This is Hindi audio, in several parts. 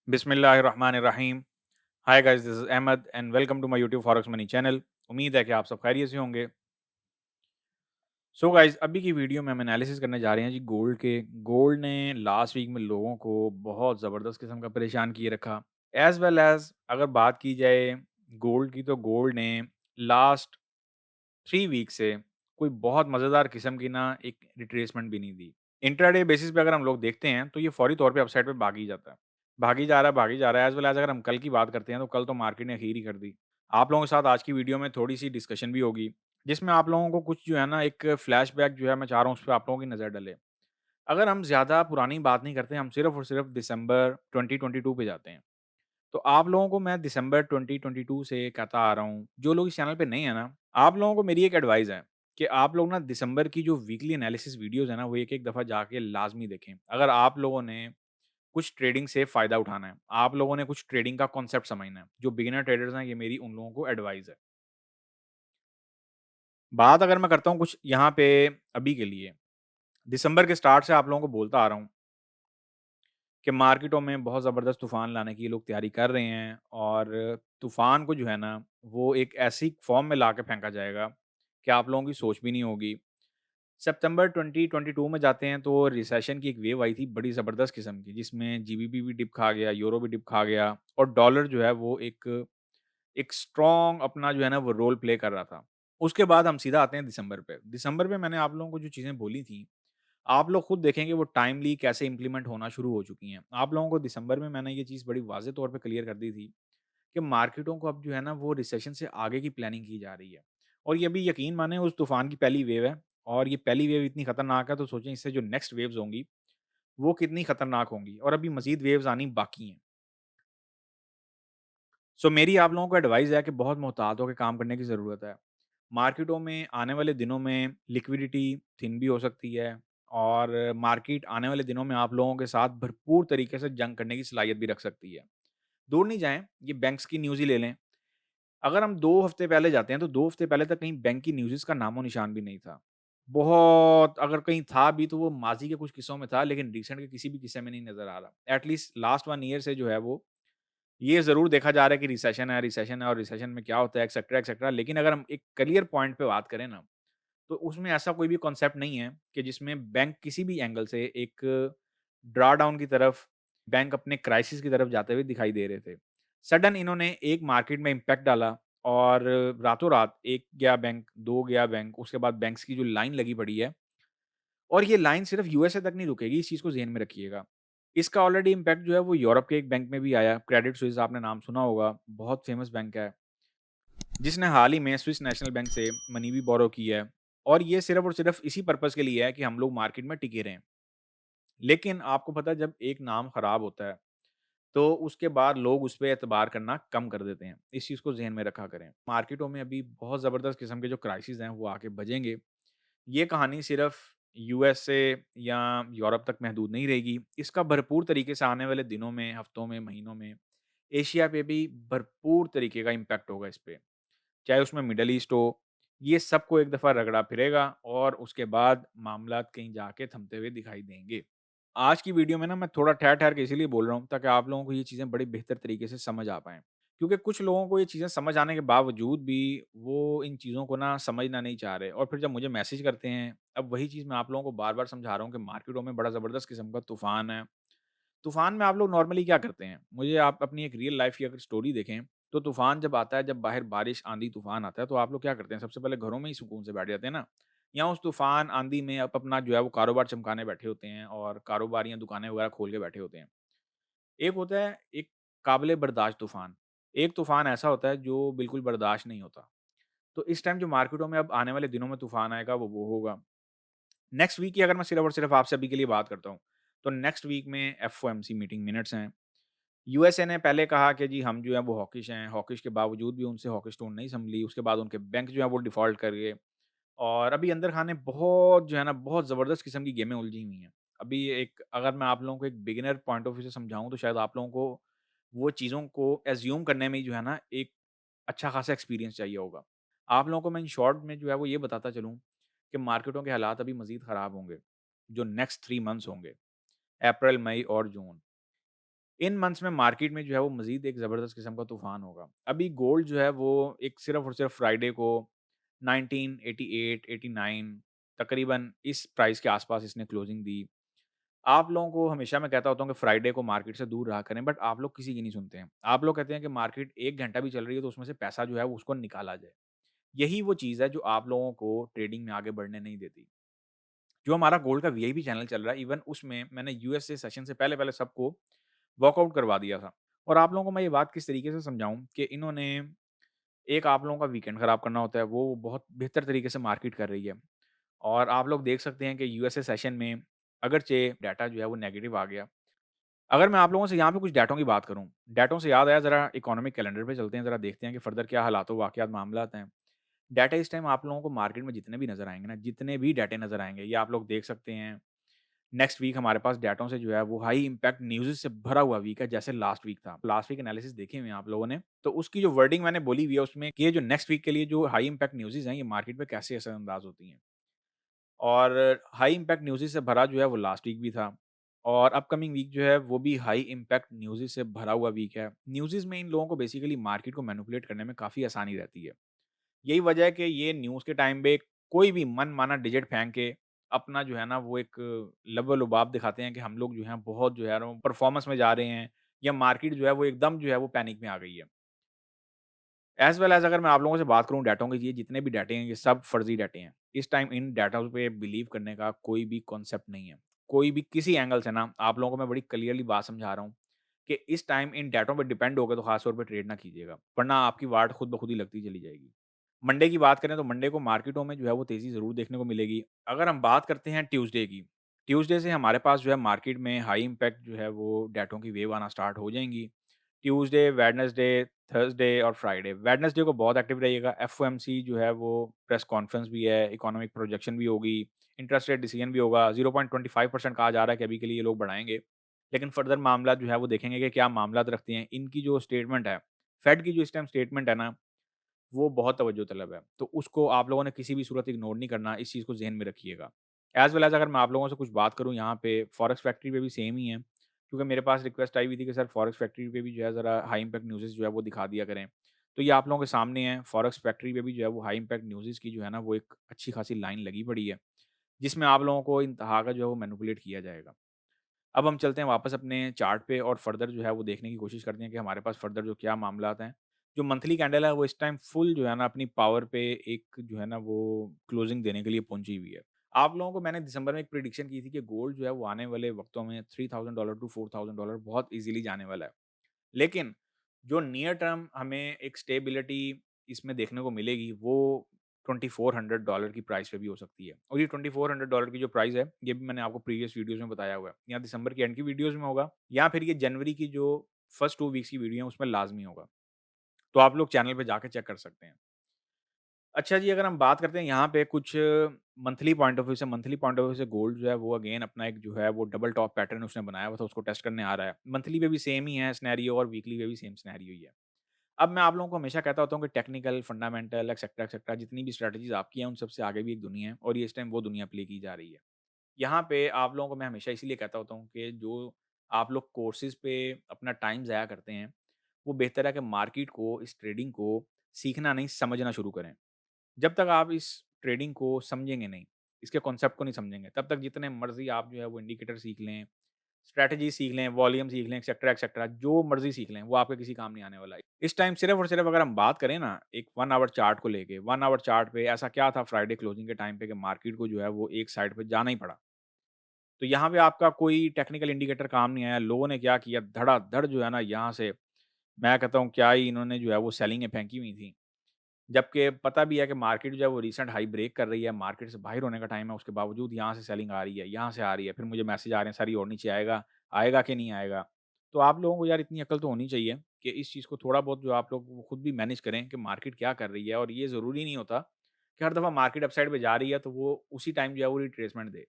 बिस्मिल्लाहिर्रहमानिर्रहीम। Hi guys, this is Ahmed and welcome to my YouTube forex money channel. उम्मीद है कि आप सब खैरियत से होंगे। सो गाइस, अभी की वीडियो में हम एनालिसिस करने जा रहे हैं जी गोल्ड के। गोल्ड ने लास्ट वीक में लोगों को बहुत ज़बरदस्त किस्म का परेशान किए रखा। एज़ वेल एज़ अगर बात की जाए गोल्ड की, तो गोल्ड ने लास्ट 3 वीक से कोई बहुत मज़ेदार किस्म की ना एक रिट्रेसमेंट भी नहीं दी। इंट्राडे बेसिस पे अगर हम लोग देखते हैं तो ये फौरी तौर पे अपसाइड पे भाग ही जाता है। भाग ही जा रहा है, भाग ही जा रहा है। एज़ वेल एज़ अगर हम कल की बात करते हैं तो कल तो मार्केट ने खीर ही कर दी। आप लोगों के साथ आज की वीडियो में थोड़ी-सी डिस्कशन भी होगी, जिसमें आप लोगों को कुछ जो है ना एक फ्लैशबैक जो है मैं चाह रहा हूँ उस पे आप लोगों की नज़र डले। अगर हम ज़्यादा पुरानी बात नहीं करते, हम सिर्फ़ और सिर्फ़ दिसंबर 2022 पे जाते हैं। तो आप लोगों को मैं दिसंबर 2022 से कहता आ रहा हूँ, जो लोग इस चैनल पे नए हैं ना, आप लोगों को मेरी एक एडवाइस है कि आप लोग ना दिसंबर की जो वीकली एनालिसिस वीडियोज़ है ना, वो एक-एक दफ़ा जाके लाज़मी देखें। अगर आप लोगों ने कुछ ट्रेडिंग से फ़ायदा उठाना है, आप लोगों ने कुछ ट्रेडिंग का कॉन्सेप्ट समझना है, जो बिगिनर ट्रेडर्स हैं, ये मेरी उन लोगों को एडवाइस है। बात अगर मैं करता हूँ कुछ यहाँ पे अभी के लिए, दिसंबर के स्टार्ट से आप लोगों को बोलता आ रहा हूँ कि मार्केटों में बहुत ज़बरदस्त तूफ़ान लाने की ये लोग तैयारी कर रहे हैं और तूफ़ान को जो है ना, वो एक ऐसी फ़ॉर्म में लाके फेंका जाएगा कि आप लोगों की सोच भी नहीं होगी। सितंबर 2022 में जाते हैं तो रिसेशन की एक वेव आई थी बड़ी ज़बरदस्त किस्म की, जिसमें जीबीपी भी डिप खा गया, यूरो भी डिप खा गया और डॉलर जो है वो एक एक स्ट्रॉन्ग अपना जो है ना वो रोल प्ले कर रहा था। उसके बाद हम सीधा आते हैं दिसंबर पे। दिसंबर में मैंने आप लोगों को जो चीज़ें बोली थी, आप लोग खुद देखेंगे वो टाइमली कैसे इम्प्लीमेंट होना शुरू हो चुकी हैं। आप लोगों को दिसंबर में मैंने ये चीज़ बड़ी वाज़ेह तौर पे क्लियर कर दी थी कि मार्केटों को अब जो है ना वो रिसेशन से आगे की प्लानिंग की जा रही है। और ये भी यकीन माने उस तूफ़ान की पहली वेव है और ये पहली वेव इतनी खतरनाक है, तो सोचें इससे जो नेक्स्ट वेव्स होंगी, वो कितनी खतरनाक होंगी और अभी मज़ीद वेव्स आनी बाकी हैं। सो मेरी आप लोगों को एडवाइस है कि बहुत मुहतात होके काम करने की ज़रूरत है। मार्केटों में आने वाले दिनों में लिक्विडिटी थिन भी हो सकती है और मार्केट आने वाले दिनों में आप लोगों के साथ भरपूर तरीके से जंग करने की सलाहियत भी रख सकती है। दूर नहीं जाएँ, ये बैंक्स की न्यूज़ ही ले लें। अगर हम 2 हफ्ते पहले जाते हैं, तो 2 हफ्ते पहले तक कहीं बैंक की न्यूज़ेज़ का नामो-निशान भी नहीं था। बहुत अगर कहीं था भी तो वो माज़ी के कुछ किस्सों में था, लेकिन रिसेंट के किसी भी किस्से में नहीं नज़र आ रहा। एट लीस्ट लास्ट 1 ईयर से जो है वो ये ज़रूर देखा जा रहा है कि रिसेशन है और रिसेशन में क्या होता है एक्सेट्रा, एक्सेट्रा। लेकिन अगर हम एक क्लियर पॉइंट पे बात करें ना, तो उसमें ऐसा कोई भी कॉन्सेप्ट नहीं है कि जिसमें बैंक किसी भी एंगल से एक ड्रा डाउन की तरफ, बैंक अपने क्राइसिस की तरफ जाते हुए दिखाई दे रहे थे। सडन इन्होंने एक मार्केट में इम्पैक्ट डाला और रातों-रात 1 गया बैंक, 2 गया बैंक, उसके बाद बैंक्स की जो लाइन लगी पड़ी है और ये लाइन सिर्फ़ यूएसए तक नहीं रुकेगी, इस चीज़ को ज़हन में रखिएगा। इसका ऑलरेडी इम्पैक्ट जो है वो यूरोप के एक बैंक में भी आया, क्रेडिट स्विस आपने नाम सुना होगा, बहुत फ़ेमस बैंक है, जिसने हाल ही में स्विस नेशनल बैंक से मनी भी बोरो की है और ये सिर्फ़ और सिर्फ़ इसी पर्पज़ के लिए है कि हम लोग मार्केट में टिके रहें। लेकिन आपको पता है जब एक नाम खराब होता है, तो उसके बाद लोग उस पे एतबार करना कम कर देते हैं। इस चीज़ को ज़हन में रखा करें। मार्केटों में अभी बहुत ज़बरदस्त किस्म के जो क्राइसिस हैं वो आके बजेंगे। ये कहानी सिर्फ़ यूएसए या यूरोप तक महदूद नहीं रहेगी। इसका भरपूर तरीके से आने वाले दिनों में, हफ्तों में, महीनों में एशिया पे भी भरपूर तरीके का इम्पैक्ट होगा इस पे। चाहे उसमें मिडल ईस्ट हो, ये सबको एक दफ़ा रगड़ा फिरेगा और उसके बाद मामलात कहीं जाके थमते हुए दिखाई देंगे। आज की वीडियो में ना मैं थोड़ा ठहर-ठहर के इसीलिए बोल रहा हूँ ताकि आप लोगों को ये चीज़ें बड़ी बेहतर तरीके से समझ आ पाएँ। क्योंकि कुछ लोगों को ये चीज़ें समझ आने के बावजूद भी वो इन चीज़ों को ना समझना नहीं चाह रहे और फिर जब मुझे मैसेज करते हैं, अब वही चीज़ मैं आप लोगों को बार-बार समझा रहा हूँ कि मार्केटों में बड़ा ज़बरदस्त किस्म का तूफ़ान है। तूफ़ान में आप लोग नॉर्मली क्या करते हैं? मुझे आप अपनी एक रियल लाइफ़ की अगर स्टोरी देखें, तो तूफ़ान जब आता है, जब बाहर बारिश, आंधी, तूफ़ान आता है, तो आप लोग क्या करते हैं? सबसे पहले घरों में ही सुकून से बैठ जाते हैं ना? या उस तूफ़ान, आंधी में आप अपना जो है वो कारोबार चमकाने बैठे होते हैं और कारोबार या दुकानें वगैरह खोल के बैठे होते हैं। एक होता है एक काबिल बर्दाश्त तूफ़ान, एक तूफ़ान ऐसा होता है जो बिल्कुल बर्दाश्त नहीं होता। तो इस टाइम जो मार्केटों में अब आने वाले दिनों में तूफ़ान आएगा वो होगा। नेक्स्ट वीक की अगर मैं सिर्फ़ और सिर्फ़ आपसे अभी के लिए बात करता हूँ, तो नेक्स्ट वीक में एफओएमसी मीटिंग मिनट्स हैं। यूएसए ने पहले कहा कि जी हम जो है वो हॉकिश हैं, हॉकिश के बावजूद भी उनसे हॉकिश टोन नहीं सँभली, उसके बाद उनके बैंक जो है वो डिफ़ॉल्ट कर गए और अभी अंदर खाने बहुत जो है ना बहुत ज़बरदस्त किस्म की गेमें उलझी हुई हैं। अभी एक अगर मैं आप लोगों को एक बिगिनर पॉइंट ऑफ व्यू से समझाऊँ तो शायद आप लोगों को वो चीज़ों को एज़्यूम करने में ही जो है ना एक अच्छा खासा एक्सपीरियंस चाहिए होगा। आप लोगों को मैं इन शॉर्ट में जो है वो ये बताता चलूँ कि मार्केटों के हालात अभी मज़ीद ख़राब होंगे, जो नेक्स्ट 3 मंथ्स होंगे, अप्रैल, मई और जून। इन मंथ्स में मार्केट में जो है वो मज़ीद एक ज़बरदस्त किस्म का तूफ़ान होगा। अभी गोल्ड जो है वो एक सिर्फ़ और सिर्फ़ फ्राइडे को 1988, 89 तकरीबन इस प्राइस के आस-पास इसने क्लोजिंग दी। आप लोगों को हमेशा मैं कहता होता हूँ कि फ्राइडे को मार्केट से दूर रहा करें, बट आप लोग किसी की नहीं सुनते हैं। आप लोग कहते हैं कि मार्केट 1 घंटा भी चल रही है तो उसमें से पैसा जो है वो उसको निकाला जाए। यही वो चीज़ है जो आप लोगों को ट्रेडिंग में आगे बढ़ने नहीं देती। जो हमारा गोल्ड का वीआईपी चैनल चल रहा है, इवन उसमें मैंने यूएसए सेशन से पहले-पहले सबको वॉकआउट करवा दिया था। और आप लोगों को मैं ये बात किस तरीके से समझाऊँ कि इन्होंने एक आप लोगों का वीकेंड खराब करना होता है, वो बहुत बेहतर तरीके से मार्केट कर रही है। और आप लोग देख सकते हैं कि यूएसए सेशन में अगरचे डाटा जो है वो नेगेटिव आ गया। अगर मैं आप लोगों से यहाँ पे कुछ डाटों की बात करूँ, डाटों से याद आया ज़रा इकोनॉमिक कैलेंडर पे चलते हैं, ज़रा देखते हैं कि फर्दर क्या हालात वाक़यात मामलात हैं। डाटा इस टाइम आप लोगों को मार्केट में जितने भी नज़र आएँगे ना, जितने भी डाटे नज़र आएँगे, ये आप लोग देख सकते हैं। नेक्स्ट वीक हमारे पास डाटों से जो है वो हाई इम्पैक्ट न्यूज़ से भरा हुआ वीक है, जैसे लास्ट वीक था। लास्ट वीक एनालिसिस देखे हुए हैं आप लोगों ने, तो उसकी जो वर्डिंग मैंने बोली हुई है उसमें कि ये जो नेक्स्ट वीक के लिए जो हाई इम्पैक्ट न्यूज़ेज़ हैं, ये मार्केट पे कैसे असरअंदाज़ होती हैं। और हाई इम्पैक्ट न्यूज़ेज़ से भरा जो है वो लास्ट वीक भी था। और अपकमिंग वीक जो है वो भी हाई इम्पैक्ट न्यूज़ेज़ से भरा हुआ वीक है। न्यूज़ेज़ में इन लोगों को बेसिकली मार्केट को मैनिपुलेट करने में काफ़ी आसानी रहती है। यही वजह है कि ये न्यूज़ के टाइम पे कोई भी मनमाना डिजिट फेंक के अपना जो है ना वो एक लबो-लुबाब दिखाते हैं कि हम लोग जो हैं बहुत जो है ना परफ़ॉर्मेंस में जा रहे हैं, या मार्केट जो है वो एकदम जो है वो पैनिक में आ गई है। एज़ वेल एज़ अगर मैं आप लोगों से बात करूँ डाटों की, ये जितने भी डाटे हैं ये सब फर्ज़ी डाटे हैं। इस टाइम इन डाटाज़ पे बिलीव करने का कोई भी कॉन्सेप्ट नहीं है। कोई भी किसी एंगल से ना, आप लोगों को मैं बड़ी क्लियरली बात समझा रहा हूँ कि इस टाइम इन डाटों पे डिपेंड होके तो ख़ास तौर पे ट्रेड ना कीजिएगा, वरना आपकी वाट खुद ब खुद ही लगती चली जाएगी। मंडे की बात करें तो मंडे को मार्केटों में जो है वो तेज़ी ज़रूर देखने को मिलेगी। अगर हम बात करते हैं ट्यूसडे की, ट्यूसडे से हमारे पास जो है मार्केट में हाई इम्पैक्ट जो है वो डाटों की वेव आना स्टार्ट हो जाएँगी। ट्यूसडे, वेडनेसडे, थर्सडे और फ्राइडे। वेडनेसडे को बहुत एक्टिव रहिएगा, एफओएमसी जो है वो प्रेस कॉन्फ्रेंस भी है, इकोनॉमिक प्रोजेक्शन भी होगी, इंटरेस्ट रेट डिसीजन भी होगा। 0.25% कहा जा रहा है कि अभी के लिए ये लोग बढ़ाएँगे। लेकिन फर्दर मामला जो है वो देखेंगे कि क्या मामलात रखते हैं। इनकी जो स्टेटमेंट है, फेड की जो इस टाइम स्टेटमेंट है ना, वो बहुत तवज्जो तलब है। तो उसको आप लोगों ने किसी भी सूरत इग्नोर नहीं करना, इस चीज़ को ज़हन में रखिएगा। एज़ वेल एज़ अगर मैं आप लोगों से कुछ बात करूँ यहाँ पे फॉरेक्स फैक्ट्री पे भी सेम ही है, क्योंकि मेरे पास रिक्वेस्ट आई हुई थी कि सर फॉरेक्स फैक्ट्री पे भी जो है ज़रा हाई इम्पैक्ट न्यूज़ेज़ जो है वो दिखा दिया करें। तो ये आप लोगों के सामने है, फॉरेक्स फैक्ट्री पे भी जो है वो हाई इम्पैक्ट न्यूज़ेज़ की जो है ना वो एक अच्छी खासी लाइन लगी पड़ी है, जिसमें आप लोगों को इंतहा का जो है वो मैनिपुलेट किया जाएगा। अब हम चलते हैं वापस अपने चार्ट पे और फर्दर जो है वो देखने की कोशिश करते हैं कि हमारे पास फर्दर जो क्या मामलात हैं। जो मंथली कैंडल है वो इस टाइम फुल जो है ना अपनी पावर पे एक जो है ना वो क्लोजिंग देने के लिए पहुंची हुई है। आप लोगों को मैंने दिसंबर में एक प्रिडिक्शन की थी कि गोल्ड जो है वो आने वाले वक्तों में $3000 टू $4000 बहुत इजीली जाने वाला है। लेकिन जो नियर टर्म हमें एक स्टेबिलिटी इसमें देखने को मिलेगी वो $2400 की प्राइस पे भी हो सकती है। और ये $2400 की जो प्राइस है, ये भी मैंने आपको प्रीवियस वीडियोज़ में बताया हुआ है। या दिसंबर की एंड की वीडियोज़ में होगा, या फिर ये जनवरी की जो फर्स्ट 2 वीक्स की वीडियो है उसमें लाज़मी होगा। तो आप लोग चैनल पे जाके चेक कर सकते हैं। अच्छा जी, अगर हम बात करते हैं यहाँ पे कुछ मंथली पॉइंट ऑफ व्यू से, मंथली पॉइंट ऑफ व्यू से गोल्ड जो है वो अगेन अपना एक जो है वो डबल टॉप पैटर्न उसने बनाया हुआ था, उसको टेस्ट करने आ रहा है। मंथली पे भी सेम ही है सिनेरियो और वीकली पे भी सेम सिनेरियो ही है। अब मैं आप लोगों को हमेशा कहता होता हूँ कि टेक्निकल, फंडामेंटल, एक्सेट्रा एक्सेट्रा जितनी भी स्ट्रैटेजीज़ आपकी हैं, उन सबसे आगे भी एक दुनिया है और ये इस टाइम वो दुनिया प्ले की जा रही है। यहाँ पे आप लोगों को मैं हमेशा इसीलिए कहता होता हूँ कि जो आप लोग कोर्सेज़ पे अपना टाइम ज़ाया करते हैं, वो बेहतर है कि मार्केट को, इस ट्रेडिंग को सीखना नहीं, समझना शुरू करें। जब तक आप इस ट्रेडिंग को समझेंगे नहीं, इसके कॉन्सेप्ट को नहीं समझेंगे, तब तक जितने मर्ज़ी आप जो है वो इंडिकेटर सीख लें, स्ट्रैटेजी सीख लें, वॉल्यूम सीख लें, एक्सेट्रा, एक्सेट्रा, जो मर्ज़ी सीख लें, वो आपके किसी काम नहीं आने वाला है। इस टाइम सिर्फ़ और सिर्फ़ अगर हम बात करें ना, एक 1 आवर चार्ट को लेके, 1 आवर चार्ट पे ऐसा क्या था फ्राइडे क्लोजिंग के टाइम पे कि मार्केट को जो है वो एक साइड पे जाना ही पड़ा। तो यहाँ पे आपका कोई टेक्निकल इंडिकेटर काम नहीं आया, लोगों ने क्या किया, धड़ाधड़ जो है ना यहाँ से मैं कहता हूँ क्या ही इन्होंने जो है वो सेलिंगें फेंकी हुई थी। जबकि पता भी है कि मार्केट जो है वो रीसेंट हाई ब्रेक कर रही है, मार्केट से बाहर होने का टाइम है, उसके बावजूद यहाँ से सेलिंग आ रही है, यहाँ से आ रही है, फिर मुझे मैसेज आ रहे हैं सर ये और नीचे आएगा, आएगा कि नहीं आएगा? तो आप लोगों को यार इतनी अक्ल तो होनी चाहिए कि इस चीज़ को थोड़ा बहुत जो आप लोग वो खुद भी मैनेज करें कि मार्केट क्या कर रही है, और ये ज़रूरी नहीं होता कि हर दफ़ा मार्केट अपसाइड पे जा रही है तो वो उसी टाइम जो है वो रिट्रेसमेंट दे।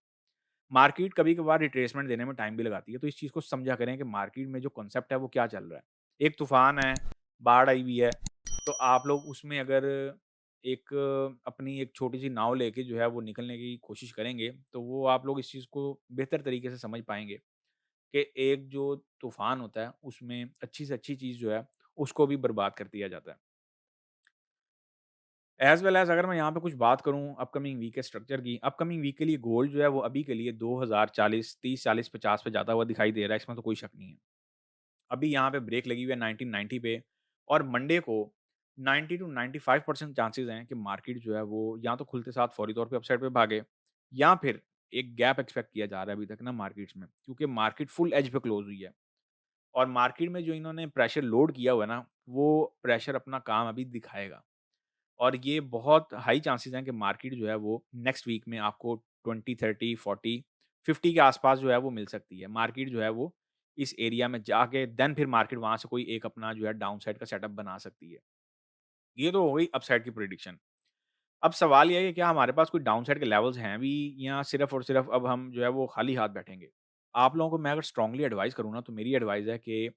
मार्केट कभी-कभार रिट्रेसमेंट देने में टाइम भी लगाती है, तो इस चीज़ को समझा करें कि मार्केट में जो कॉन्सेप्ट है वो क्या चल रहा है। एक तूफ़ान है, बाढ़ आई हुई है, तो आप लोग उसमें अगर एक अपनी एक छोटी-सी नाव लेके जो है वो निकलने की कोशिश करेंगे, तो वो आप लोग इस चीज़ को बेहतर तरीके से समझ पाएँगे। कि एक जो तूफ़ान होता है, उसमें अच्छी से अच्छी चीज़ जो है, उसको भी बर्बाद कर दिया जाता है। एज़ वेल एज़ अगर मैं यहाँ पे कुछ बात करूँ अपकमिंग वीक के स्ट्रक्चर की, अपकमिंग वीक के लिए गोल्ड जो है वो अभी के लिए 2040, 30, 40, 50 पे जाता हुआ दिखाई दे रहा है, इसमें तो कोई शक नहीं है। अभी यहाँ पे ब्रेक लगी हुई है 1990 पे और मंडे को 90 टू 95% चांसेज़ हैं कि मार्केट जो है वो या तो खुलते साथ फौरी तौर पे अपसाइड पे भागे या फिर एक गैप एक्सपेक्ट किया जा रहा है अभी तक ना मार्केट्स में, क्योंकि मार्केट फुल एज पे क्लोज़ हुई है और मार्केट में जो इन्होंने प्रेशर लोड किया हुआ है ना, वो प्रेशर अपना काम अभी दिखाएगा। और ये बहुत हाई चांसेस हैं कि मार्केट जो है वो नेक्स्ट वीक में आपको 20, 30, 40, 50 के आसपास जो है वो मिल सकती है। मार्केट जो है वो इस एरिया में जाके देन फिर मार्केट वहाँ से कोई एक अपना जो है डाउनसाइड का सेटअप बना सकती है। ये तो हो गई अपसाइड की प्रेडिक्शन। अब सवाल ये है कि क्या हमारे पास कोई डाउनसाइड के लेवल्स हैं भी या सिर्फ़ और सिर्फ़ अब हम जो है वो खाली हाथ बैठेंगे? आप लोगों को मैं अगर स्ट्रांगली एडवाइस करूँ ना तो मेरी एडवाइस है कि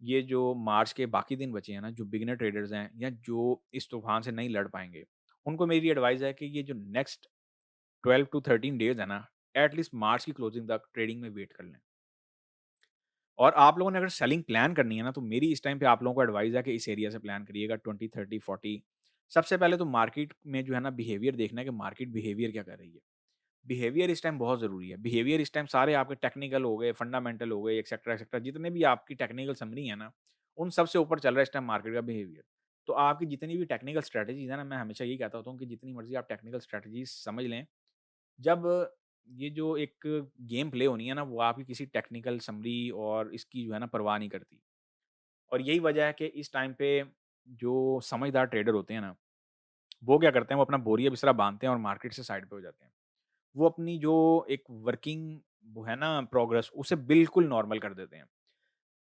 ये जो मार्च के बाकी दिन बचे हैं ना, जो बिगिनर ट्रेडर्स हैं या जो इस तूफ़ान से नहीं लड़ पाएँगे, उनको मेरी एडवाइस है कि ये जो नेक्स्ट 12 टू 13 डेज़ है ना, एट लीस्ट मार्च की क्लोजिंग तक ट्रेडिंग में वेट कर लें। और आप लोगों ने अगर सेलिंग प्लान करनी है ना, तो मेरी इस टाइम पे आप लोगों को एडवाइस है कि इस एरिया से प्लान करिएगा 20, 30, 40। सबसे पहले तो मार्केट में जो है ना बिहेवियर देखना है कि मार्केट बिहेवियर क्या कर रही है। बिहेवियर इस टाइम बहुत ज़रूरी है। बिहेवियर इस टाइम सारे आपके टेक्निकल हो गए, फंडामेंटल हो गए, एक्सेट्रा, एक्सेट्रा जितने भी आपकी टेक्निकल समरी है ना, उन सबसे ऊपर चल रहा है इस टाइम मार्केट का बिहेवियर। तो आपकी जितनी भी टेक्निकल स्ट्रैटेजीज़ है ना, मैं हमेशा यही कहता होता हूँ कि जितनी मर्ज़ी आप टेक्निकल स्ट्रैटेजीज़ समझ लें, जब ये जो एक गेम प्ले होनी है ना, वो आपकी किसी टेक्निकल समरी और इसकी जो है ना परवाह नहीं करती। और यही वजह है कि इस टाइम पे जो समझदार ट्रेडर होते हैं ना, वो क्या करते हैं, वो अपना बोरिया बिस्तरा बाँधते हैं और मार्केट से साइड पे हो जाते हैं। वो अपनी जो एक वर्किंग वो है ना प्रोग्रेस, उसे बिल्कुल नॉर्मल कर देते हैं।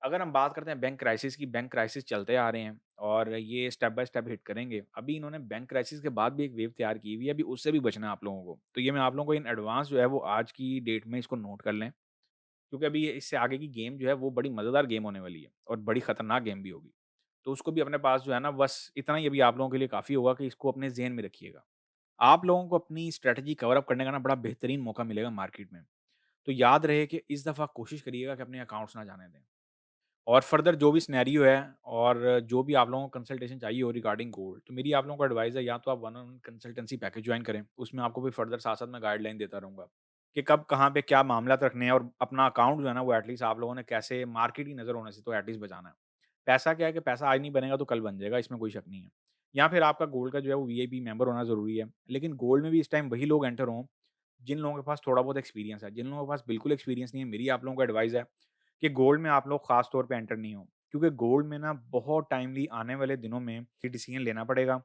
अगर हम बात करते हैं बैंक क्राइसिस की, बैंक क्राइसिस चलते आ रहे हैं और ये स्टेप बाय स्टेप हिट करेंगे। अभी इन्होंने बैंक क्राइसिस के बाद भी एक वेव तैयार की हुई है, अभी उससे भी बचना है आप लोगों को। तो ये मैं आप लोगों को इन एडवांस जो है वो आज की डेट में इसको नोट कर लें, क्योंकि अभी ये इससे आगे की गेम जो है वो बड़ी मज़ेदार गेम होने वाली है और बड़ी खतरनाक गेम भी होगी। तो उसको भी अपने पास जो है ना बस इतना ही अभी आप लोगों के लिए काफ़ी होगा कि इसको अपने ज़हन में रखिएगा। आप लोगों को अपनी स्ट्रैटेजी कवर अप करने का ना बड़ा बेहतरीन मौका मिलेगा मार्केट में। तो याद रहे कि इस दफ़ा कोशिश करिएगा कि अपने अकाउंट्स ना जाने दें। और फर्दर जो भी सिनेरियो है और जो भी आप लोगों को कंसल्टेशन चाहिए हो रिगार्डिंग गोल्ड, तो मेरी आप लोगों को एडवाइस है या तो आप one on one consultancy package join करें। उसमें आपको भी फर्दर साथ-साथ मैं गाइडलाइन देता रहूँगा कि कब कहाँ पे क्या मामलात रखने हैं और अपना अकाउंट जो है ना वो एटलीस्ट आप लोगों ने कैसे मार्केट की नज़र होने से तो एटलीस्ट बचाना है। पैसा क्या है कि पैसा आज नहीं बनेगा तो कल बन जाएगा, इसमें कोई शक नहीं है। या फिर आपका गोल्ड का जो है वो वीआईपी मेंबर होना ज़रूरी है। लेकिन गोल्ड में भी इस टाइम वही लोग एंटर हों जिन लोगों के पास थोड़ा बहुत एक्सपीरियंस है। जिन लोगों के पास बिल्कुल एक्सपीरियंस नहीं है, मेरी आप लोगों को एडवाइस है कि गोल्ड में आप लोग ख़ास तौर पे एंटर नहीं हो। क्योंकि गोल्ड में ना बहुत टाइमली आने वाले दिनों में ये डिसीजन लेना पड़ेगा,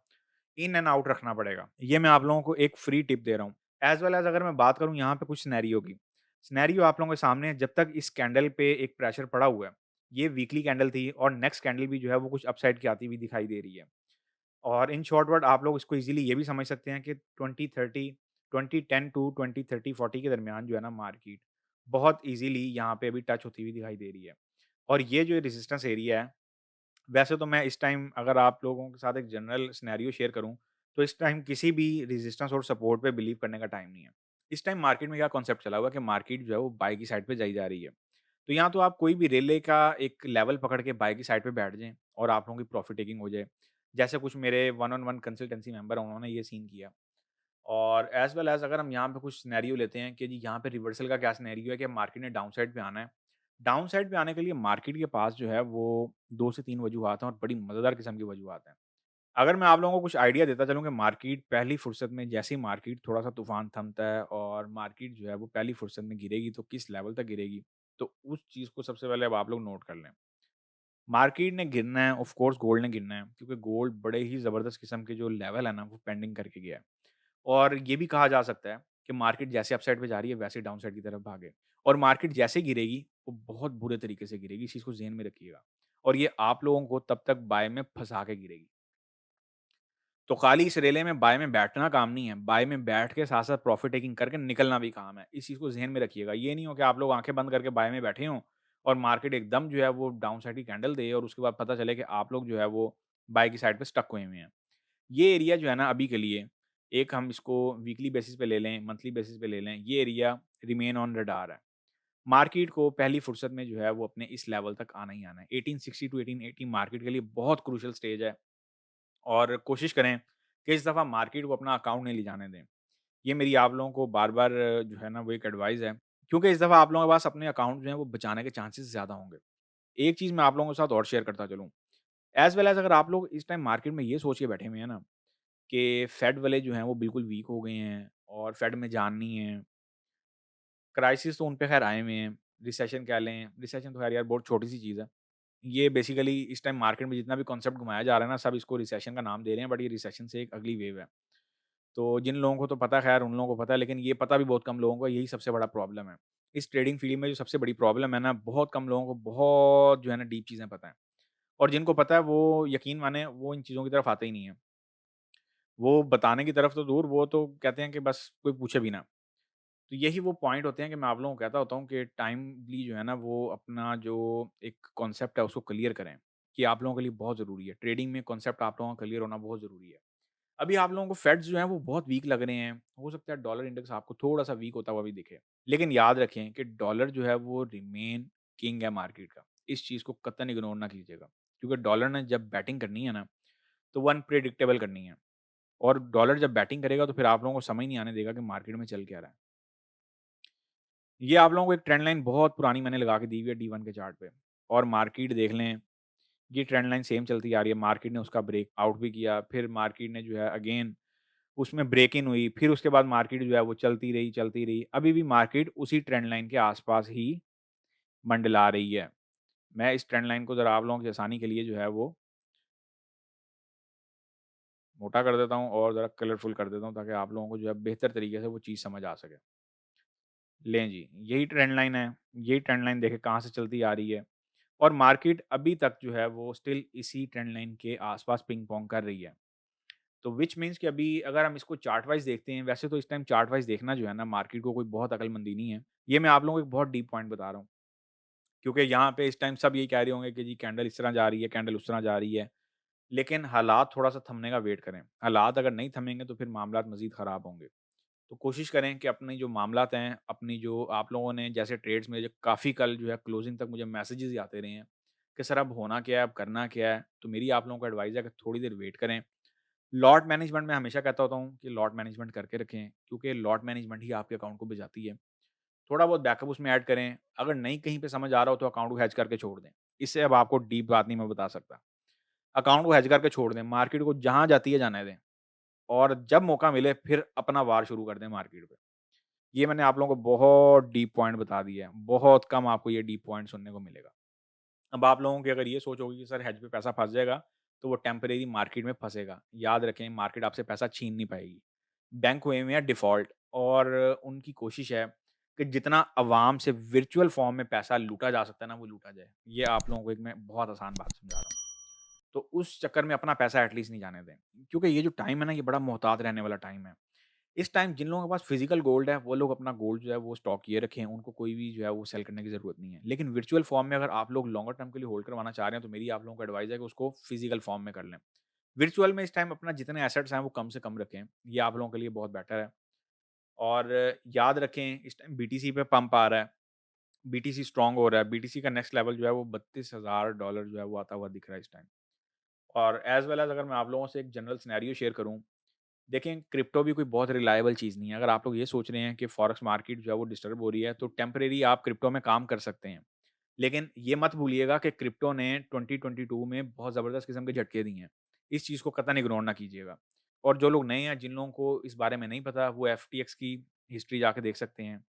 इन एंड आउट रखना पड़ेगा। ये मैं आप लोगों को एक फ्री टिप दे रहा हूँ। एज़ वेल एज़ अगर मैं बात करूँ यहाँ पे कुछ सिनेरियो की। सिनेरियो आप लोगों के सामने है, जब तक इस कैंडल पे एक प्रेशर पड़ा हुआ है, ये वीकली कैंडल थी और नेक्स्ट कैंडल भी जो है वो कुछ अपसाइड की आती हुई दिखाई दे रही है। और इन शॉर्ट वर्ड आप लोग इसको ईज़िली ये भी समझ सकते हैं कि 2030 2010 टू 2030 40 के दरमियान जो है ना मार्केट बहुत ईज़िली यहाँ पे अभी टच होती हुई दिखाई दे रही है। और ये जो रेजिस्टेंस एरिया है, वैसे तो मैं इस टाइम अगर आप लोगों के साथ एक जनरल सिनेरियो शेयर करूँ, तो इस टाइम किसी भी रेजिस्टेंस और सपोर्ट पे बिलीव करने का टाइम नहीं है। इस टाइम मार्केट में क्या कॉन्सेप्ट चला हुआ है कि मार्केट जो है वो बाय की साइड पे जाई जा रही है। तो यहाँ तो आप कोई भी रेले का एक लेवल पकड़ के बाय की साइड पे बैठ जाएँ और आप लोगों की प्रॉफिट टेकिंग हो जाए। जैसे कुछ मेरे one on one consultancy member हैं, उन्होंने ये सीन किया। और एज़ वेल एज़ अगर हम यहाँ पे कुछ सिनेरियो लेते हैं कि जी यहाँ पे रिवर्सल का क्या सिनेरियो है कि मार्केट ने डाउन साइड पे आना है। डाउन साइड पे आने के लिए मार्केट के पास जो है वो 2 से 3 वजूहात हैं और बड़ी मज़ेदार किस्म की वजूहात हैं। अगर मैं आप लोगों को कुछ आइडिया देता चलूँ कि मार्केट पहली फुर्सत में जैसे ही मार्केट थोड़ा-सा तूफ़ान थमता है और मार्केट जो है वो पहली फुर्सत में गिरेगी तो किस लेवल तक गिरेगी, तो उस चीज़ को सबसे पहले अब आप लोग नोट कर लें। मार्केट ने गिरना है, ऑफ कोर्स गोल्ड ने गिरना है, क्योंकि गोल्ड बड़े ही ज़बरदस्त किस्म के जो लेवल है ना, वो पेंडिंग करके गया है। और ये भी कहा जा सकता है कि मार्केट जैसे अपसाइड पे जा रही है, वैसे डाउन साइड की तरफ भागे और मार्केट जैसे गिरेगी, वो बहुत बुरे तरीके से गिरेगी, इस चीज़ को ज़हन में रखिएगा और ये आप लोगों को तब तक बाय में फँसा के गिरेगी। तो खाली इस रेले में बाय में बैठना काम नहीं है, बाय में बैठ के साथ-साथ प्रॉफिट टेकिंग करके निकलना भी काम है। इस चीज़ को ज़हन में रखिएगा। ये नहीं हो कि आप लोग आँखें बंद करके बाय में बैठे हों और मार्केट एकदम जो है वो डाउन साइड की कैंडल दे और उसके बाद पता चले कि आप लोग जो है वो बाय की साइड पे स्टक हुए हुए हैं। ये एरिया जो है ना अभी के लिए, एक हम इसको वीकली बेसिस पे ले लें, मंथली बेसिस पे ले लें, ये एरिया रिमेन ऑन रडार है। मार्केट को पहली फुर्सत में जो है वो अपने इस लेवल तक आना ही आना है। 1860 टू 1880 मार्केट के लिए बहुत क्रूशियल स्टेज है और कोशिश करें कि इस दफ़ा मार्केट को अपना अकाउंट नहीं ले जाने दें। ये मेरी आप लोगों को बार-बार जो है ना वो एक एडवाइस है, क्योंकि इस दफ़ा आप लोगों के पास अपने अकाउंट जो हैं वो बचाने के चांसेस ज़्यादा होंगे। एक चीज़ मैं आप लोगों के साथ और शेयर करता चलूँ, एज़ वेल एज़ अगर आप लोग इस टाइम मार्केट में ये सोच के बैठे हुए हैं ना कि फेड वाले जो हैं वो बिल्कुल वीक हो गए हैं और फेड में जान नहीं है, क्राइसिस तो उन पे ख़ैर आए हुए हैं, रिसेशन कह लें, रिसेशन तो ख़ैर यार बहुत छोटी-सी चीज़ है। ये बेसिकली इस टाइम मार्केट में जितना भी कॉन्सेप्ट घुमाया जा रहा है ना, सब इसको रिसेशन का नाम दे रहे हैं, बट ये रिसेशन से एक अगली वेव है। तो जिन लोगों को तो पता है खैर उन लोगों को पता है, लेकिन ये पता भी बहुत कम लोगों को है, यही सबसे बड़ा प्रॉब्लम है। इस ट्रेडिंग फील्ड में जो सबसे बड़ी प्रॉब्लम है ना, बहुत कम लोगों को बहुत जो है ना डीप चीज़ें पता हैं। और जिनको पता है वो यकीन माने वो इन चीज़ों की तरफ आते ही नहीं है। वो बताने की तरफ तो दूर, वो तो कहते हैं कि बस कोई पूछे भी ना। तो यही वो पॉइंट होते हैं कि मैं आप लोगों को कहता होता हूँ कि टाइमली जो है ना वो अपना जो एक कॉन्सेप्ट है उसको क्लियर करें, कि आप लोगों के लिए बहुत ज़रूरी है। ट्रेडिंग में कॉन्सेप्ट आप लोगों का क्लियर होना बहुत ज़रूरी है। अभी आप लोगों को फेड्स जो हैं वो बहुत वीक लग रहे हैं। हो सकता है डॉलर इंडेक्स आपको थोड़ा-सा वीक होता हुआ भी दिखे। लेकिन याद रखें कि डॉलर जो है वो रिमेन किंग है मार्केट का। इस चीज़ को कतई इग्नोर ना कीजिएगा। क्योंकि डॉलर ने जब बैटिंग करनी है ना, तो वो अनप्रेडिक्टेबल करनी है। और डॉलर जब बैटिंग करेगा तो फिर आप लोगों को समझ नहीं आने देगा कि मार्केट में चल क्या रहा है। ये आप लोगों को एक ट्रेंड लाइन बहुत पुरानी मैंने लगा के दी हुई है D1 के चार्ट पे, और मार्केट देख लें, ये ट्रेंड लाइन सेम चलती आ रही है। मार्केट ने उसका ब्रेक आउट भी किया, फिर मार्केट ने जो है अगेन उसमें ब्रेक इन हुई, फिर उसके बाद मार्केट जो है वो चलती रही, चलती रही। अभी भी मार्केट उसी ट्रेंड लाइन के आस-पास ही मंडला रही है। मैं इस ट्रेंड लाइन को ज़रा आप लोगों की आसानी के लिए जो है वो मोटा कर देता हूँ और ज़रा कलरफुल कर देता हूँ, ताकि आप लोगों को जो है बेहतर तरीके से वो चीज़ समझ आ सके। लें जी, यही ट्रेंड लाइन है, यही ट्रेंड लाइन देखें कहाँ से चलती आ रही है, और मार्केट अभी तक जो है वो स्टिल इसी ट्रेंड लाइन के आस-पास पिंग-पोंग कर रही है। तो व्हिच मीन्स कि अभी अगर हम इसको चार्ट वाइज़ देखते हैं, वैसे तो इस टाइम चार्ट वाइज़ देखना जो है ना मार्केट को कोई बहुत अकलमंदी नहीं है। ये मैं आप लोगों को एक बहुत डीप पॉइंट बता रहा हूँ। क्योंकि यहाँ पे इस टाइम सब यही कह रहे होंगे कि जी कैंडल इस तरह जा रही है, कैंडल उस तरह जा रही है। लेकिन हालात थोड़ा-सा थमने का वेट करें। हालात अगर नहीं थमेंगे तो फिर मामलात मज़ीद ख़राब होंगे। तो कोशिश करें कि अपनी जो मामलात हैं, अपनी जो आप लोगों ने जैसे ट्रेड्स में जो काफ़ी कल जो है क्लोज़िंग तक मुझे मैसेजेज़ ही आते रहे हैं कि सर अब होना क्या है, अब करना क्या है? तो मेरी आप लोगों को एडवाइस है कि थोड़ी देर वेट करें। लॉट मैनेजमेंट मैं हमेशा कहता होता हूँ कि लॉट मैनेजमेंट करके रखें, क्योंकि लॉट मैनेजमेंट ही आपके अकाउंट को बचाती है। थोड़ा बहुत बैकअप उसमें ऐड करें, अगर नहीं कहीं पे समझ आ रहा हो तो अकाउंट को हैज करके छोड़ दें। इससे अब आपको डीप बात नहीं मैं बता सकता। अकाउंट को हैज करके छोड़ दें, मार्केट को जहाँ जाती है जाने दें, और जब मौका मिले फिर अपना वार शुरू कर दें मार्केट पे। ये मैंने आप लोगों को बहुत डीप पॉइंट बता दिए हैं, बहुत कम आपको ये डीप पॉइंट सुनने को मिलेगा। अब आप लोगों की अगर ये सोच होगी कि सर हेज पे पैसा फँस जाएगा, तो वो टेम्परेरी मार्केट में फँसेगा। याद रखें मार्केट आपसे पैसा छीन नहीं पाएगी। बैंक हुए हुए हैं डिफ़ॉल्ट, और उनकी कोशिश है कि जितना अवाम से वर्चुअल फ़ॉर्म में पैसा लूटा जा सकता है ना, वो लूटा जाए। ये आप लोगों को एक मैं बहुत आसान बात समझा रहा हूँ। तो उस चक्कर में अपना पैसा एटलीस्ट नहीं जाने दें। क्योंकि ये जो टाइम है ना, ये बड़ा मोहतात रहने वाला टाइम है। इस टाइम जिन लोगों के पास फिज़िकल गोल्ड है, वो लोग अपना गोल्ड जो है वो स्टॉक किए रखें, उनको कोई भी जो है वो सेल करने की ज़रूरत नहीं है। लेकिन वर्चुअल फॉर्म में अगर आप लोग लॉन्गर टर्म के लिए होल्ड करवाना चाह रहे हैं, तो मेरी आप लोगों को एडवाइस है कि उसको फिज़िकल फॉर्म में कर लें। वर्चुअल में इस टाइम अपना जितने एसेट्स हैं वो कम से कम रखें, ये आप लोगों के लिए बहुत बेटर है। और याद रखें इस टाइम बीटीसी पे पंप आ रहा है, बीटीसी स्ट्रॉन्ग हो रहा है, बीटीसी का नेक्स्ट लेवल जो है वो $32,000 जो है वो आता हुआ दिख रहा है इस टाइम। और एज़ वेल एज़ अगर मैं आप लोगों से एक जनरल सिनेरियो शेयर करूँ, देखें, क्रिप्टो भी कोई बहुत रिलायबल चीज़ नहीं है। अगर आप लोग ये सोच रहे हैं कि फॉरेक्स मार्केट जो है वो डिस्टर्ब हो रही है, तो टेम्परेरी आप क्रिप्टो में काम कर सकते हैं। लेकिन ये मत भूलिएगा कि क्रिप्टो ने 2022 में बहुत ज़बरदस्त किस्म के झटके दिए हैं। इस चीज़ को कतई इग्नोर ना कीजिएगा। और जो लोग नए हैं, जिन लोगों को इस बारे में नहीं पता, वो एफटीएक्स की हिस्ट्री जाके देख सकते हैं।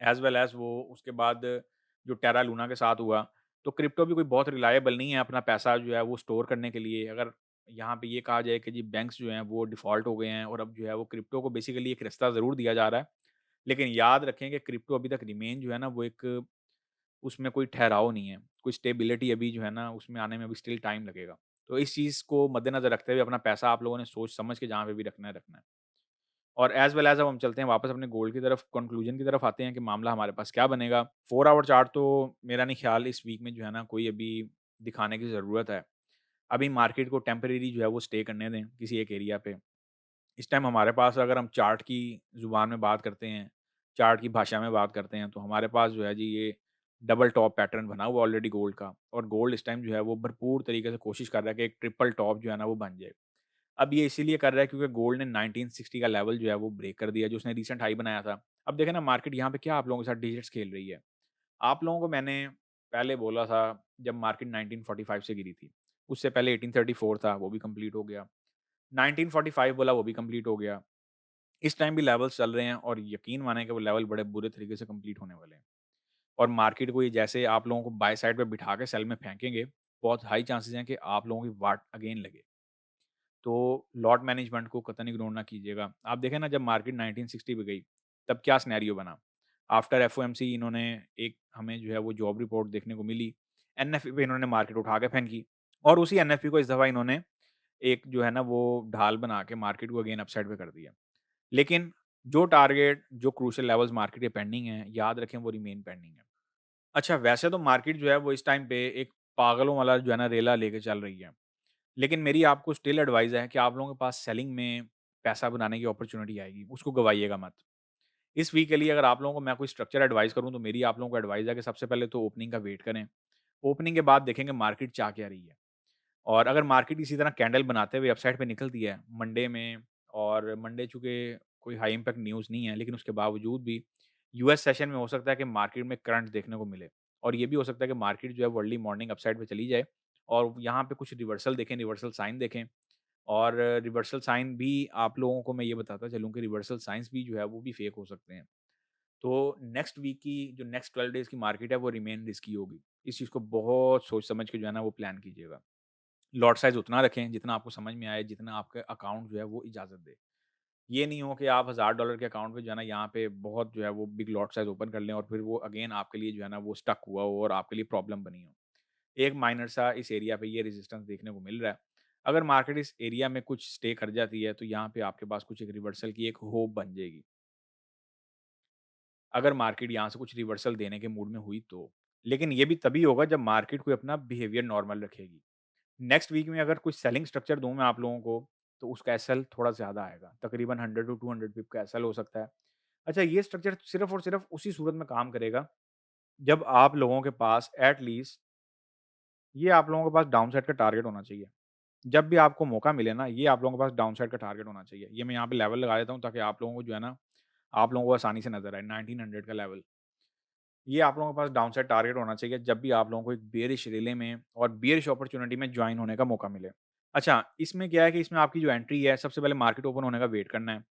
एज़ वेल एज़ वो उसके बाद जो टेरा लूना के साथ हुआ, तो क्रिप्टो भी कोई बहुत रिलायबल नहीं है अपना पैसा जो है वो स्टोर करने के लिए। अगर यहाँ पे ये कहा जाए कि जी बैंक्स जो हैं वो डिफ़ॉल्ट हो गए हैं, और अब जो है वो क्रिप्टो को बेसिकली एक रास्ता ज़रूर दिया जा रहा है। लेकिन याद रखें कि क्रिप्टो अभी तक रिमेन जो है ना वो एक, उसमें कोई ठहराव नहीं है, कोई स्टेबिलिटी अभी जो है ना उसमें आने में अभी स्टिल टाइम लगेगा। तो इस चीज़ को मद्देनज़र रखते हुए अपना पैसा आप लोगों ने सोच समझ के जहाँ पे भी रखना है, रखना है। और एज़ वेल एज़ अब हम चलते हैं वापस अपने गोल की तरफ, कंक्लूजन की तरफ आते हैं कि मामला हमारे पास क्या बनेगा। 4 आवर चार्ट तो मेरा नहीं ख़्याल इस वीक में जो है ना कोई अभी दिखाने की ज़रूरत है। अभी मार्केट को टेम्परेरी जो है वो स्टे करने दें किसी एक एरिया पे। इस टाइम हमारे पास अगर हम चार्ट की ज़ुबान में बात करते हैं, चार्ट की भाषा में बात करते हैं, तो हमारे पास जो है जी ये डबल टॉप पैटर्न बना हुआ है ऑलरेडी गोल्ड का, और गोल्ड इस टाइम जो है वो भरपूर तरीके से कोशिश कर रहा है कि एक ट्रिपल टॉप जो है ना वो बन जाए। अब ये इसीलिए कर रहा है क्योंकि गोल्ड ने 1960 का लेवल जो है वो ब्रेक कर दिया, जो उसने रिसेंट हाई बनाया था। अब देखें ना मार्केट यहाँ पे क्या आप लोगों के साथ डिजिट्स खेल रही है। आप लोगों को मैंने पहले बोला था जब मार्केट 1945 से गिरी थी, उससे पहले 1834 था, वो भी कंप्लीट हो गया। 1945 बोला, वो भी कंप्लीट हो गया। इस टाइम भी लेवल्स चल रहे हैं और यकीन मानें कि वो लेवल बड़े बुरे तरीके से कंप्लीट होने वाले हैं। और मार्केट को ये जैसे आप लोगों को बाय साइड पे बिठा के सेल में फेंकेंगे, बहुत हाई चांसेस हैं कि आप लोगों की वाट अगेन लगे। तो लॉट मैनेजमेंट को कतई इग्नोर ना कीजिएगा। आप देखें ना जब मार्केट 1960 पे गई, तब क्या सिनेरियो बना? आफ्टर एफओएमसी इन्होंने एक हमें जो है वो जॉब रिपोर्ट देखने को मिली। एनएफपी पे इन्होंने मार्केट उठा के फेंकी और उसी एनएफपी को इस दफ़ा इन्होंने एक जो है ना वो ढाल बना के मार्केट को अगेन अपसाइड पे कर दिया। लेकिन जो टारगेट, जो क्रूशियल लेवल्स मार्केट के पेंडिंग हैं, याद रखें वो रिमेन पेंडिंग है। अच्छा, वैसे तो मार्केट जो है वो इस टाइम पे एक पागलों वाला जो है ना रेला लेके चल रही है। लेकिन मेरी आपको स्टिल एडवाइस है कि आप लोगों के पास सेलिंग में पैसा बनाने की अपॉर्च्युनिटी आएगी, उसको गवाइएगा मत। इस वीक के लिए अगर आप लोगों को मैं कोई स्ट्रक्चर एडवाइस करूँ तो मेरी आप लोगों को एडवाइस है कि सबसे पहले तो ओपनिंग का वेट करें। ओपनिंग के बाद देखेंगे मार्केट चाह क्या रही है। और अगर मार्केट इसी तरह कैंडल बनाते हुए अपसाइड पे निकलती है मंडे में, और मंडे चूँकि कोई हाई इम्पैक्ट न्यूज़ नहीं है, लेकिन उसके बावजूद भी यूएस सेशन में हो सकता है कि मार्केट में करंट देखने को मिले। और ये भी हो सकता है कि मार्केट जो है वो अर्ली मॉर्निंग अपसाइड पे चली जाए और यहाँ पे कुछ रिवर्सल देखें, रिवर्सल साइन देखें। और रिवर्सल साइन भी आप लोगों को मैं ये बताता चलूँ कि रिवर्सल साइन्स भी जो है वो भी फेक हो सकते हैं। तो नेक्स्ट वीक की जो नेक्स्ट 12 डेज़ की मार्केट है वो रिमेन रिस्की होगी। इस चीज़ को बहुत सोच समझ के जो है ना वो प्लान कीजिएगा। लॉट साइज़ उतना रखें जितना आपको समझ में आए, जितना आपका अकाउंट जो है वो इजाज़त दे। ये नहीं हो कि आप $1000 के अकाउंट पे जो है ना यहाँ पे बहुत जो है वो बिग लॉट साइज़ ओपन कर लें और फिर वो अगेन आपके लिए जो है ना वो स्टक हुआ हो और आपके लिए प्रॉब्लम बनी हो। एक माइनर सा इस एरिया पे ये रेजिस्टेंस देखने को मिल रहा है। अगर मार्केट इस एरिया में कुछ स्टे कर जाती है तो यहाँ पे आपके पास कुछ एक रिवर्सल की एक होप बन जाएगी। अगर मार्केट यहाँ से कुछ रिवर्सल देने के मूड में हुई तो। लेकिन ये भी तभी होगा जब मार्केट कोई अपना बिहेवियर नॉर्मल रखेगी। नेक्स्ट वीक में अगर कुछ सेलिंग स्ट्रक्चर दूँ मैं आप लोगों को, तो उसका एसएल थोड़ा ज़्यादा आएगा। तकरीबन 100 टू 200 पिप का एसएल हो सकता है। अच्छा, ये स्ट्रक्चर सिर्फ़ और सिर्फ़ उसी सूरत में काम करेगा, जब आप लोगों के पास एट लीस्ट ये आप लोगों के पास डाउनसाइड का टारगेट होना चाहिए। जब भी आपको मौका मिले ना, ये आप लोगों के पास डाउनसाइड का टारगेट होना चाहिए। ये मैं यहाँ पे लेवल लगा देता हूँ ताकि आप लोगों को जो है ना, आप लोगों को आसानी से नज़र आए 1900 का लेवल। ये आप लोगों के पास डाउनसाइड टारगेट होना चाहिए जब भी आप लोगों को एक बेयरिश रिले में और बेयरिश अपॉर्च्युनिटी में जॉइन होने का मौका मिले। अच्छा, इसमें क्या है कि इसमें आपकी जो एंट्री है, सबसे पहले मार्केट ओपन होने का वेट करना है।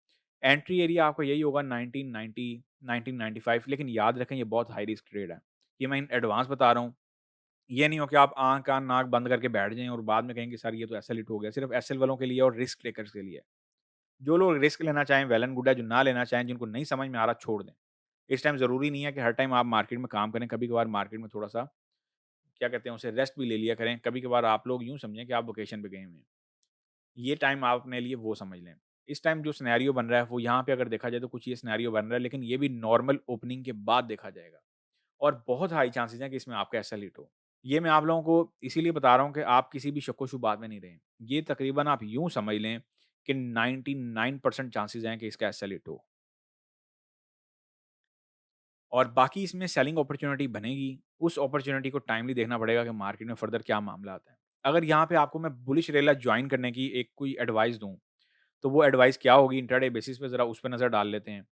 एंट्री एरिया आपका यही होगा 1990, 1995, लेकिन याद रखें ये बहुत हाई रिस्क ट्रेड है। ये मैं इन एडवांस बता रहा हूँ। ये नहीं हो कि आप आँख, कान, नाक बंद करके बैठ जाएँ और बाद में कहें कि सर ये तो एसएल हिट हो गया। सिर्फ़ एसएल वालों के लिए और रिस्क टेकर्स के लिए। जो लोग रिस्क लेना चाहें वेल एंड गुड है, जो ना लेना चाहें, जिनको नहीं समझ में आ रहा छोड़ दें। इस टाइम ज़रूरी नहीं है कि हर टाइम आप मार्केट में काम करें, कभी-कभार मार्केट में थोड़ा-सा क्या कहते हैं उसे रेस्ट भी ले लिया करें। कभी-कभार आप लोग यूँ समझें कि आप वेकेशन पे गए हुए हैं। ये टाइम आप अपने लिए वो समझ लें। इस टाइम जो सिनेरियो बन रहा है वो यहाँ पे अगर देखा जाए तो कुछ ये सिनेरियो बन रहा है, लेकिन ये भी नॉर्मल ओपनिंग के बाद देखा जाएगा और बहुत हाई चांसेज़ हैं कि इसमें आपका एसएल हिट हो। ये मैं आप लोगों को इसीलिए बता रहा हूँ कि आप किसी भी शक्को-शुबात में नहीं रहें। ये तकरीबन आप यूँ समझ लें कि 99% चांसेज़ हैं कि इसका एसएल हिट हो। और बाकी इसमें सेलिंग अपॉर्च्युनिटी बनेगी, उस अपॉर्च्युनिटी को टाइमली देखना पड़ेगा कि मार्केट में फर्दर क्या मामला आता है। अगर यहाँ पे आपको मैं बुलिश रेला जॉइन करने की एक कोई एडवाइस दूँ, तो वो एडवाइस क्या होगी इंट्राडे बेसिस पे ज़रा उस पे नज़र डाल लेते हैं।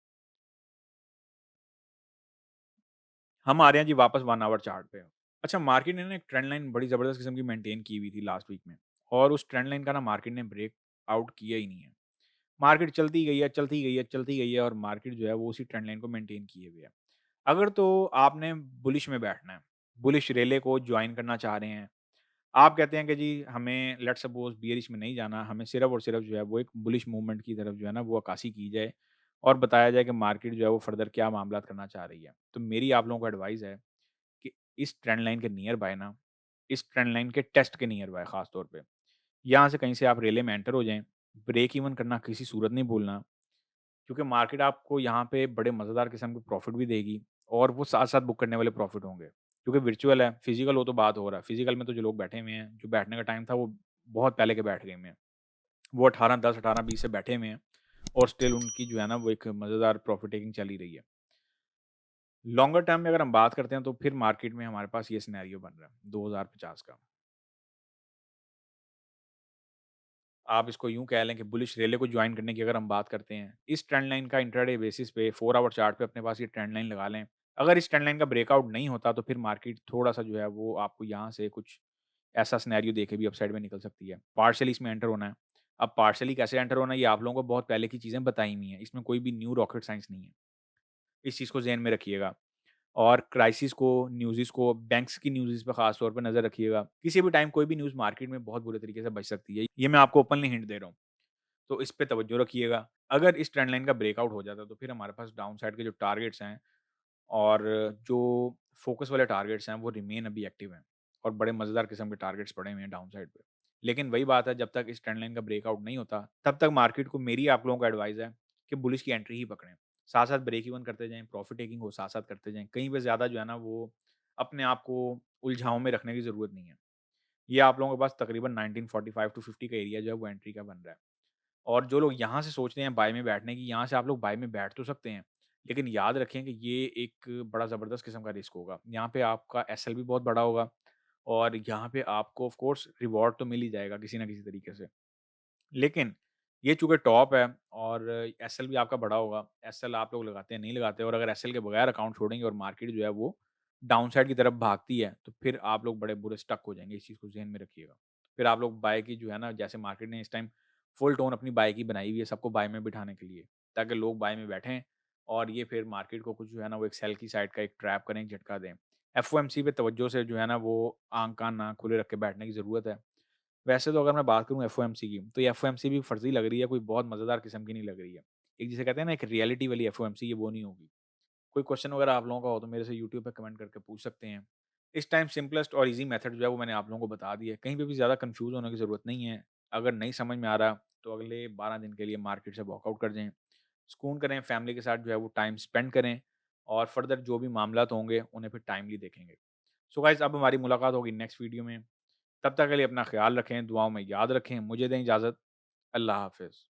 हम आ रहे हैं जी वापस 1 आवर चार्ट पे। अच्छा, मार्केट ने ना एक ट्रेंड लाइन बड़ी ज़बरदस्त किस्म की मेंटेन की हुई थी लास्ट वीक में और उस ट्रेंड लाइन का ना मार्केट ने ब्रेक आउट किया ही नहीं है। मार्केट चलती गई है, चलती गई है, चलती गई है और मार्केट जो है वो उसी ट्रेंड लाइन को मेंटेन किए हुए है। अगर तो आपने बुलिश में बैठना है, बुलिश रेले को जॉइन करना चाह रहे हैं, आप कहते हैं कि जी हमें लेट्स सपोज़ बियरिश में नहीं जाना, हमें सिर्फ़ और सिर्फ़ जो है वो एक बुलिश मूवमेंट की तरफ जो है ना वो अक्कासी की जाए और बताया जाए कि मार्केट जो है वो फर्दर क्या मामलात करना चाह रही है। तो मेरी आप लोगों को एडवाइस है कि इस ट्रेंड लाइन के नियर बाय ना, इस ट्रेंड लाइन के टेस्ट के नियर बाय ख़ास तौर पे, यहाँ से कहीं से आप रेले में एंटर हो जाएँ, ब्रेक इवन करना किसी सूरत नहीं भूलना, क्योंकि मार्केट आपको यहाँ पे बड़े मज़ेदार किस्म के प्रॉफ़िट भी देगी और वो साथ-साथ बुक करने वाले प्रॉफ़िट होंगे। क्योंकि वर्चुअल है, फिज़िकल हो तो बात हो रहा है। फिज़िकल में तो जो लोग बैठे हुए हैं, जो बैठने का टाइम था वो बहुत पहले के बैठ गए हुए हैं। वो 18-10, 18-20 से बैठे हुए हैं और स्टिल उनकी जो है ना वो एक मज़ेदार प्रॉफ़िट टेकिंग चल ही रही है। लॉन्गर टर्म में अगर हम बात करते हैं तो फिर मार्केट में हमारे पास ये सिनेरियो बन रहा है 2050 का। आप इसको यूँ कह लें कि बुलिश रेले को जॉइन करने की अगर हम बात करते हैं, इस ट्रेंड लाइन का इंट्राडे बेसिस पे 4 आवर चार्ट पे अपने पास ये ट्रेंड लाइन लगा लें। अगर इस ट्रेंड लाइन का ब्रेकआउट नहीं होता तो फिर मार्केट थोड़ा-सा जो है वो आपको यहाँ से कुछ ऐसा सिनेरियो देके भी अपसाइड में निकल सकती है। पार्शियली इसमें एंटर होना है। अब पार्शियली कैसे एंटर होना है ये आप लोगों को बहुत पहले की चीज़ें बताई हुई हैं। इसमें कोई भी न्यू रॉकेट साइंस नहीं है। इस चीज़ को ज़हन में रखिएगा। और क्राइसिस को, न्यूज़ेस को, बैंक्स की न्यूज़ेस पे ख़ास तौर पे नज़र रखिएगा। किसी भी टाइम कोई भी न्यूज़ मार्केट में बहुत बुरे तरीके से बज सकती है। ये मैं आपको ओपनली हिंट दे रहा हूँ। तो इस पे तवज्जो रखिएगा। अगर इस ट्रेंड लाइन का ब्रेकआउट हो जाता है तो फिर हमारे पास डाउन साइड के जो टारगेट्स हैं और जो फ़ोकस वाले टारगेट्स हैं वो रिमेन अभी एक्टिव हैं और बड़े मज़ेदार किस्म के टारगेट्स पड़े हुए हैं डाउन साइड पे। लेकिन वही बात है जब तक इस ट्रेंड लाइन का ब्रेकआउट नहीं होता, तब तक मार्केट को मेरी आप लोगों को एडवाइस है कि बुलिश की एंट्री ही पकड़ें। साथ-साथ ब्रेक इवन करते जाएँ, प्रॉफिट टेकिंग को साथ-साथ करते जाएँ। कहीं पे ज़्यादा जो है ना वो अपने आप को उलझाव में रखने की ज़रूरत नहीं है। ये आप लोगों के पास तकरीबन 1945 टू 50 का एरिया जो है वो एंट्री का बन रहा है। और जो लोग यहाँ से सोच रहे हैं बाय में बैठने की, यहाँ से आप लोग बाय में बैठ तो सकते हैं, लेकिन याद रखें कि ये एक बड़ा ज़बरदस्त किस्म का रिस्क होगा। यहाँ पे आपका एसएल भी बहुत बड़ा होगा और यहाँ पे आपको ऑफ कोर्स रिवॉर्ड तो मिल ही जाएगा किसी न किसी तरीके से। लेकिन ये चूँकि टॉप है और एसएल भी आपका बड़ा होगा, एसएल आप लोग लगाते हैं, नहीं लगाते और अगर एसएल के बगैर अकाउंट छोड़ेंगे और मार्केट जो है वो डाउनसाइड की तरफ भागती है, तो फिर आप लोग बड़े बुरे स्टक हो जाएँगे, इस चीज़ को ज़हन में रखिएगा। फिर आप लोग बाय की जो है ना जैसे मार्केट ने इस टाइम फुल टोन अपनी बाय की बनाई हुई है सबको बाय में बिठाने के लिए, ताकि लोग बाय में बैठें और ये फिर मार्केट को कुछ जो है ना वो एक सेल की साइड का एक ट्रैप करें, एक झटका दें। एफओएमसी पे तवज्जो से जो है ना वो आँख कान नाक खुले रख के बैठने की ज़रूरत है। वैसे तो अगर मैं बात करूँ एफओएमसी की, तो ये एफओएमसी भी फर्ज़ी लग रही है, कोई बहुत मज़ेदार किस्म की नहीं लग रही है। एक जिसे कहते हैं ना एक रियलिटी वाली एफओएमसी ये वो नहीं होगी। कोई क्वेश्चन वगैरह आप लोगों का हो तो मेरे से यूट्यूब पे कमेंट करके पूछ सकते हैं। इस टाइम सिंपलेस्ट और ईज़ी मेथड जो है वो मैंने आप लोगों को बता दिया है। कहीं पे भी ज़्यादा कन्फ्यूज़ होने की ज़रूरत नहीं है। अगर नहीं समझ में आ रहा तो अगले 12 दिन के लिए मार्केट से वॉकआउट कर जाएँ। सुकून करें, फैमिली के साथ जो है वो टाइम स्पेंड करें और फर्दर जो भी मामलात होंगे उन्हें फिर टाइमली देखेंगे। सो गाइज़ अब हमारी मुलाकात होगी नेक्स्ट वीडियो में। तब तक के लिए अपना ख़्याल रखें, दुआओं में याद रखें। मुझे दें इजाज़त। अल्लाह हाफ़िज़।